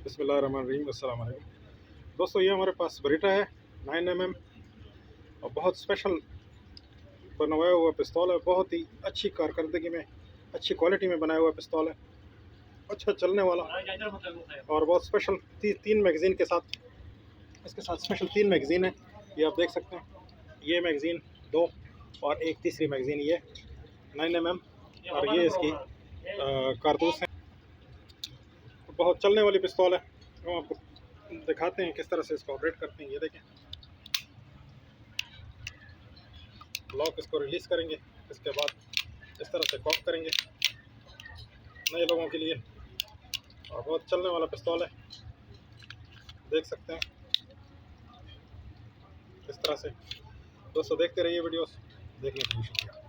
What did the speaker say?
बिस्मिल्लाहिर्रहमानिर्रहीम। अस्सलाम वालेकुम दोस्तों, ये हमारे पास बरीटा है 9mm और बहुत स्पेशल बनवाया हुआ पिस्तौल है। बहुत ही अच्छी कारकर्दगी में, अच्छी क्वालिटी में बनाया हुआ पिस्तौल है, अच्छा चलने वाला और बहुत स्पेशल। तीन मैगज़ीन के साथ, इसके साथ स्पेशल 3 मैगज़ीन है। ये आप देख सकते हैं, ये मैगज़ीन 2 और एक तीसरी मैगज़ीन ये 9mm और ये इसकी कारतूस है। बहुत चलने वाली पिस्तौल है। हम आपको दिखाते हैं किस तरह से इसको ऑपरेट करते हैं। ये देखें, लॉक इसको रिलीज़ करेंगे, इसके बाद इस तरह से कॉक करेंगे नए लोगों के लिए। और बहुत चलने वाला पिस्तौल है, देख सकते हैं इस तरह से। दोस्तों देखते रहिए वीडियोस, देखने के लिए शुक्रिया।